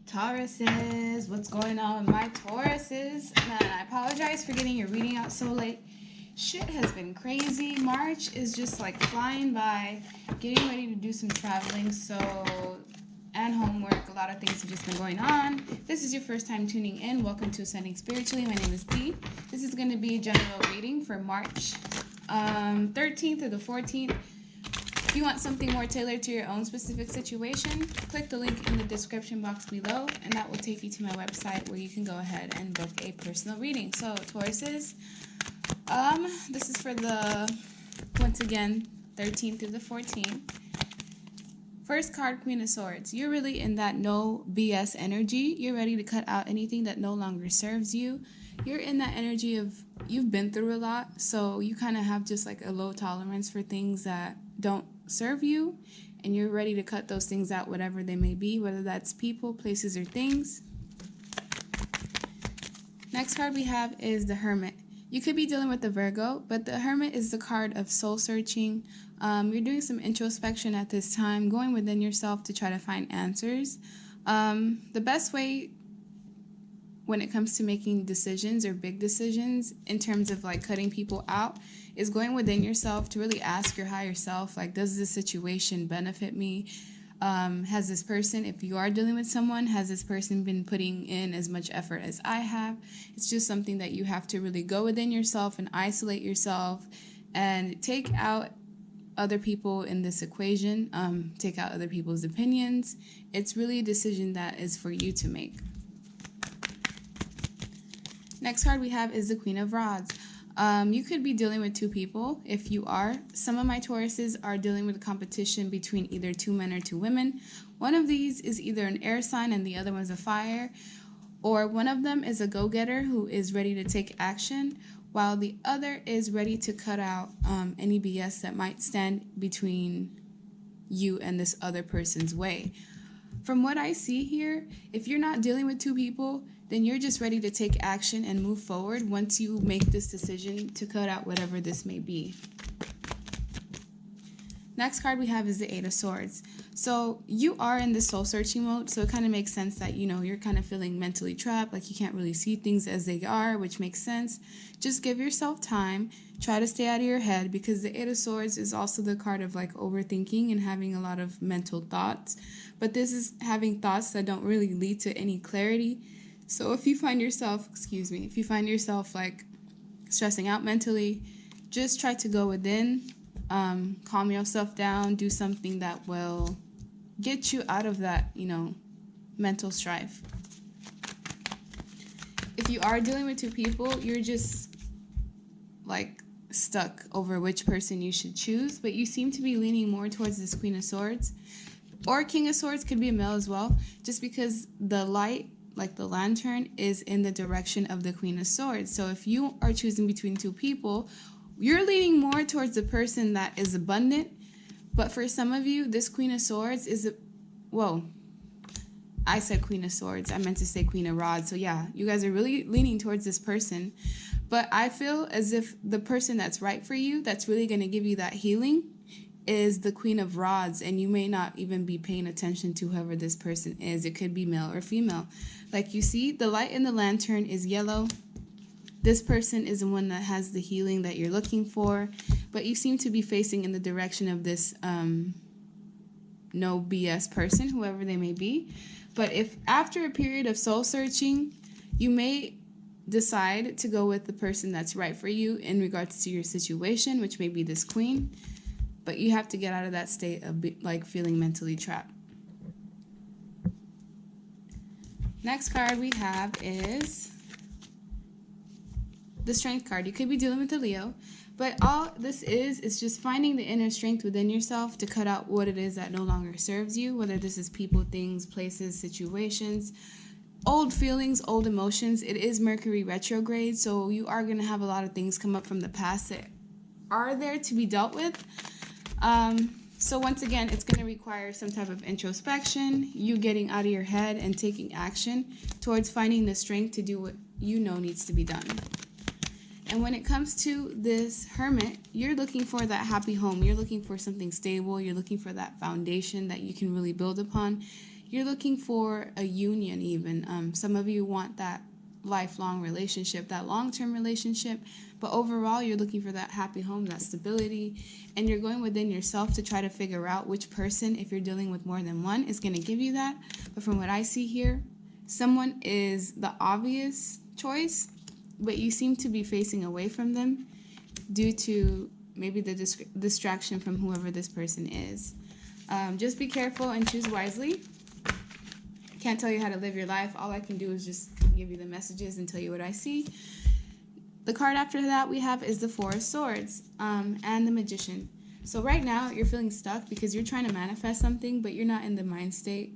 Tauruses, what's going on with my Tauruses? Man, I apologize for getting your reading out so late. Shit has been crazy. March is just like flying by, getting ready to do some traveling, and homework. A lot of things have just been going on. If this is your first time tuning in, welcome to Ascending Spiritually. My name is Dee. This is going to be a general reading for March 13th or the 14th. If you want something more tailored to your own specific situation, click the link in the description box below, and that will take you to my website where you can go ahead and book a personal reading. So, Tauruses, this is for the, once again, 13th through the 14th. First card, Queen of Swords. You're really in that no BS energy. You're ready to cut out anything that no longer serves you. You're in that energy of you've been through a lot, so you kind of have just like a low tolerance for things that don't serve you, and you're ready to cut those things out, whatever they may be, whether that's people, places, or things. Next card we have is the Hermit. You could be dealing with the Virgo, but the Hermit is the card of soul searching. You're doing some introspection at this time, going within yourself to try to find answers. The best way when it comes to making decisions or big decisions in terms of like cutting people out is going within yourself to really ask your higher self, like, does this situation benefit me? Has this person, if you are dealing with someone, has this person been putting in as much effort as I have? It's just something that you have to really go within yourself and isolate yourself and take out other people in this equation, take out other people's opinions. It's really a decision that is for you to make. Next card we have is the Queen of Rods. You could be dealing with two people. If you are, some of my Tauruses are dealing with a competition between either two men or two women. One of these is either an air sign and the other one's a fire, or one of them is a go-getter who is ready to take action, while the other is ready to cut out any BS that might stand between you and this other person's way. From what I see here, if you're not dealing with two people, then you're just ready to take action and move forward once you make this decision to cut out whatever this may be. Next card we have is the Eight of Swords. So you are in this soul searching mode, so it kind of makes sense that, you know, you're kind of feeling mentally trapped, like you can't really see things as they are, which makes sense. Just give yourself time, try to stay out of your head, because the Eight of Swords is also the card of like overthinking and having a lot of mental thoughts. But this is having thoughts that don't really lead to any clarity. So if you find yourself, like stressing out mentally, just try to go within, calm yourself down, do something that will get you out of that, mental strife. If you are dealing with two people, you're just like stuck over which person you should choose, but you seem to be leaning more towards this Queen of Swords, or King of Swords could be a male as well, just because the light, like the lantern, is in the direction of the Queen of Swords. So if you are choosing between two people, you're leaning more towards the person that is abundant. But for some of you, this Queen of Swords is I said Queen of Swords. I meant to say Queen of Rods. So yeah, you guys are really leaning towards this person. But I feel as if the person that's right for you, that's really going to give you that healing, is the Queen of Rods, and you may not even be paying attention to whoever this person is. It could be male or female. Like you see, the light in the lantern is yellow. This person is the one that has the healing that you're looking for, but you seem to be facing in the direction of this no BS person, whoever they may be. But if after a period of soul searching, you may decide to go with the person that's right for you in regards to your situation, which may be this queen. But you have to get out of that state of feeling mentally trapped. Next card we have is the Strength card. You could be dealing with a Leo, but all this is just finding the inner strength within yourself to cut out what it is that no longer serves you, whether this is people, things, places, situations, old feelings, old emotions. It is Mercury retrograde, so you are going to have a lot of things come up from the past that are there to be dealt with. So once again, it's going to require some type of introspection, you getting out of your head and taking action towards finding the strength to do what you know needs to be done. And when it comes to this Hermit, you're looking for that happy home. You're looking for something stable. You're looking for that foundation that you can really build upon. You're looking for a union even. Some of you want that lifelong relationship, that long-term relationship, but overall you're looking for that happy home, that stability, and you're going within yourself to try to figure out which person, if you're dealing with more than one, is going to give you that. But from what I see here, someone is the obvious choice, but you seem to be facing away from them due to maybe the distraction from whoever this person is. Just be careful and choose wisely. Can't tell you how to live your life. All I can do is just give you the messages and tell you what I see. The card after that we have is the Four of Swords and the Magician. So right now you're feeling stuck because you're trying to manifest something, but you're not in the mind state,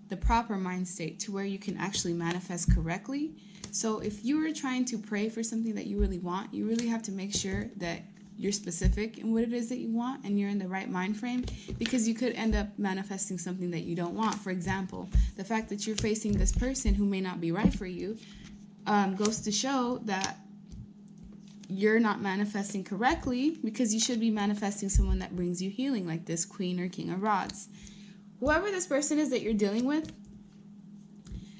the proper mind state to where you can actually manifest correctly. So if you were trying to pray for something that you really want, you really have to make sure that you're specific in what it is that you want and you're in the right mind frame, because you could end up manifesting something that you don't want. For example, the fact that you're facing this person who may not be right for you goes to show that you're not manifesting correctly, because you should be manifesting someone that brings you healing, like this Queen or King of Rods. Whoever this person is that you're dealing with,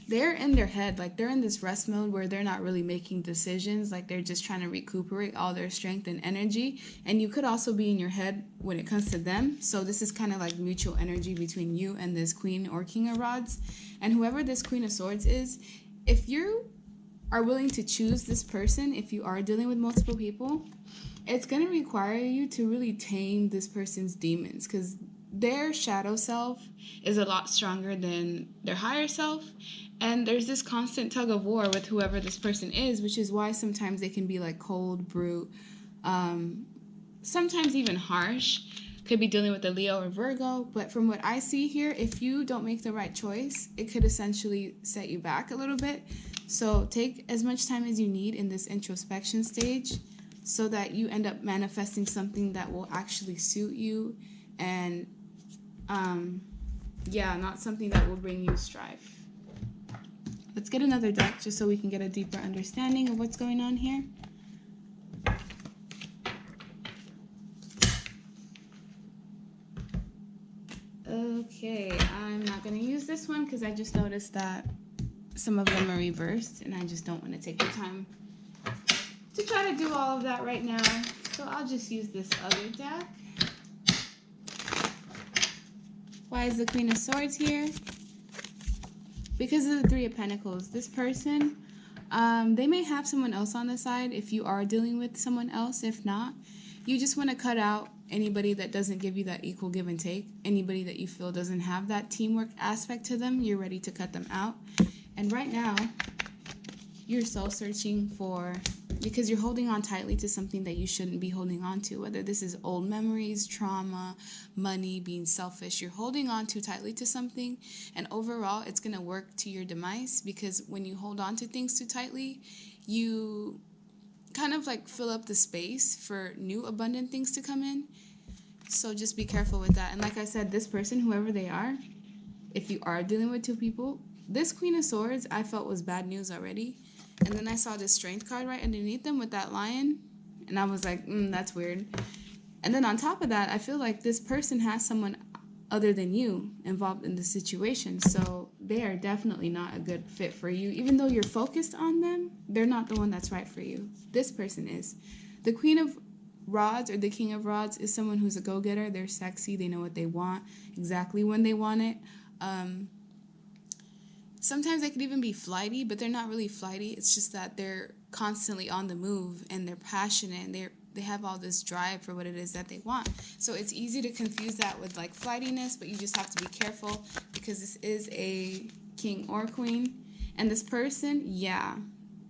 they're in their head, like they're in this rest mode where they're not really making decisions, like they're just trying to recuperate all their strength and energy. And you could also be in your head when it comes to them. So this is kind of like mutual energy between you and this Queen or King of Rods. And whoever this Queen of Swords is, if you are willing to choose this person, if you are dealing with multiple people, it's going to require you to really tame this person's demons, because their shadow self is a lot stronger than their higher self. And there's this constant tug of war with whoever this person is, which is why sometimes they can be like cold, brute, sometimes even harsh. Could be dealing with a Leo or Virgo. But from what I see here, if you don't make the right choice, it could essentially set you back a little bit. So take as much time as you need in this introspection stage so that you end up manifesting something that will actually suit you and not something that will bring you strife. Let's get another deck just so we can get a deeper understanding of what's going on here. Okay, I'm not going to use this one because I just noticed that some of them are reversed and I just don't want to take the time to try to do all of that right now. So I'll just use this other deck. Why is the Queen of Swords here? Because of the Three of Pentacles. This person, they may have someone else on the side if you are dealing with someone else. If not, you just want to cut out anybody that doesn't give you that equal give and take. Anybody that you feel doesn't have that teamwork aspect to them, you're ready to cut them out. And right now, you're soul searching for, because you're holding on tightly to something that you shouldn't be holding on to, whether this is old memories, trauma, money, being selfish. You're holding on too tightly to something, and overall it's going to work to your demise, because when you hold on to things too tightly, you kind of like fill up the space for new abundant things to come in. So just be careful with that. And like I said, this person, whoever they are, if you are dealing with two people, this Queen of Swords I felt was bad news already. And then I saw this Strength card right underneath them with that lion. And I was like, that's weird. And then on top of that, I feel like this person has someone other than you involved in the situation. So they are definitely not a good fit for you. Even though you're focused on them, they're not the one that's right for you. This person is. The Queen of Rods or the King of Rods is someone who's a go-getter. They're sexy. They know what they want exactly when they want it. Sometimes they could even be flighty, but they're not really flighty. It's just that they're constantly on the move and they're passionate and they have all this drive for what it is that they want. So it's easy to confuse that with like flightiness, but you just have to be careful because this is a king or queen. And this person, yeah,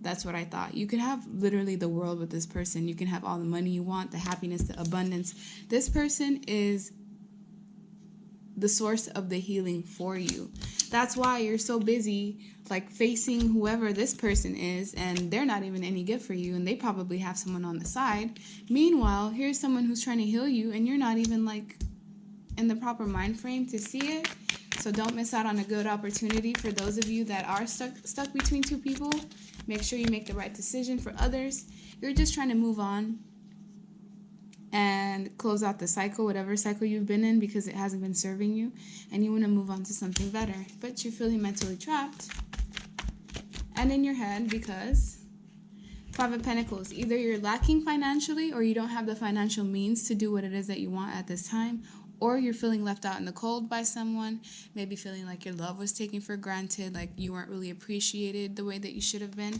that's what I thought. You could have literally the world with this person. You can have all the money you want, the happiness, the abundance. This person is the source of the healing for you. That's why you're so busy like facing whoever this person is, and they're not even any good for you, and they probably have someone on the side. Meanwhile, here's someone who's trying to heal you, and you're not even like in the proper mind frame to see it. So don't miss out on a good opportunity. For those of you that are stuck between two people, make sure you make the right decision. For others, you're just trying to move on and close out the cycle, whatever cycle you've been in, because it hasn't been serving you, and you want to move on to something better. But you're feeling mentally trapped and in your head because Five of Pentacles, either you're lacking financially or you don't have the financial means to do what it is that you want at this time, or you're feeling left out in the cold by someone, maybe feeling like your love was taken for granted, like you weren't really appreciated the way that you should have been.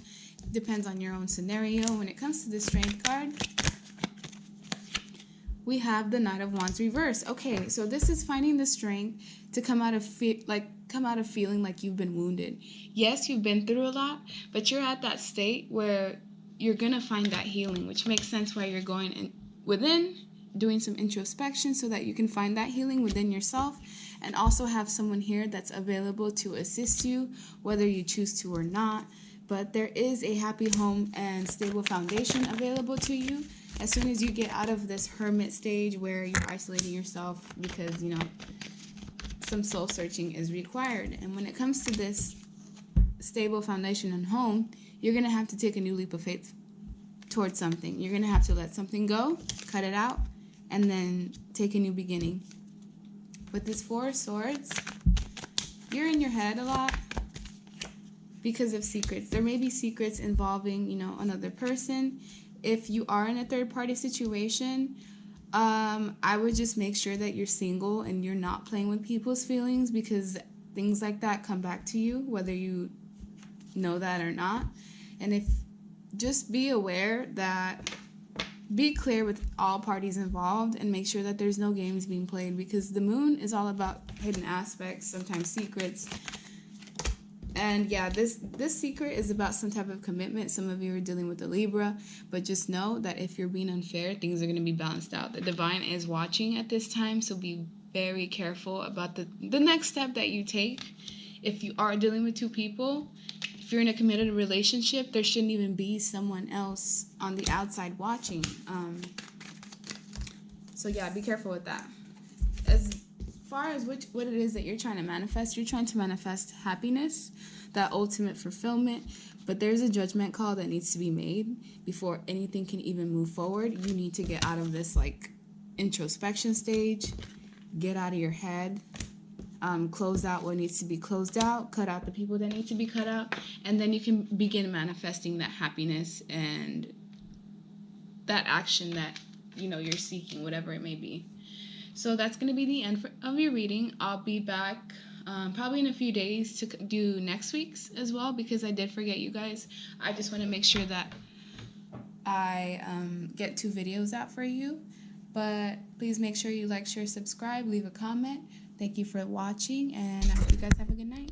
Depends on your own scenario. When it comes to the Strength card, we have the Knight of Wands reversed. Okay, so this is finding the strength to come out of feeling like you've been wounded. Yes, you've been through a lot, but you're at that state where you're gonna find that healing, which makes sense why you're going within, doing some introspection so that you can find that healing within yourself, and also have someone here that's available to assist you, whether you choose to or not. But there is a happy home and stable foundation available to you as soon as you get out of this hermit stage where you're isolating yourself because, you know, some soul searching is required. And when it comes to this stable foundation and home, you're going to have to take a new leap of faith towards something. You're going to have to let something go, cut it out, and then take a new beginning. With this Four of Swords, you're in your head a lot because of secrets. There may be secrets involving, you know, another person. If you are in a third-party situation, I would just make sure that you're single and you're not playing with people's feelings, because things like that come back to you, whether you know that or not. And just be aware that, be clear with all parties involved and make sure that there's no games being played, because the moon is all about hidden aspects, sometimes secrets. And yeah, this secret is about some type of commitment. Some of you are dealing with a Libra, but just know that if you're being unfair, things are going to be balanced out. The divine is watching at this time, so be very careful about the next step that you take. If you are dealing with two people, if you're in a committed relationship, there shouldn't even be someone else on the outside watching. So yeah, be careful with that. As far as what it is that you're trying to manifest, you're trying to manifest happiness, that ultimate fulfillment, but there's a judgment call that needs to be made before anything can even move forward. You need to get out of this like introspection stage, get out of your head, close out what needs to be closed out, cut out the people that need to be cut out, and then you can begin manifesting that happiness and that action that, you know, you're seeking, whatever it may be. So that's going to be the end of your reading. I'll be back probably in a few days to do next week's as well, because I did forget you guys. I just want to make sure that I get 2 videos out for you. But please make sure you like, share, subscribe, leave a comment. Thank you for watching, and I hope you guys have a good night.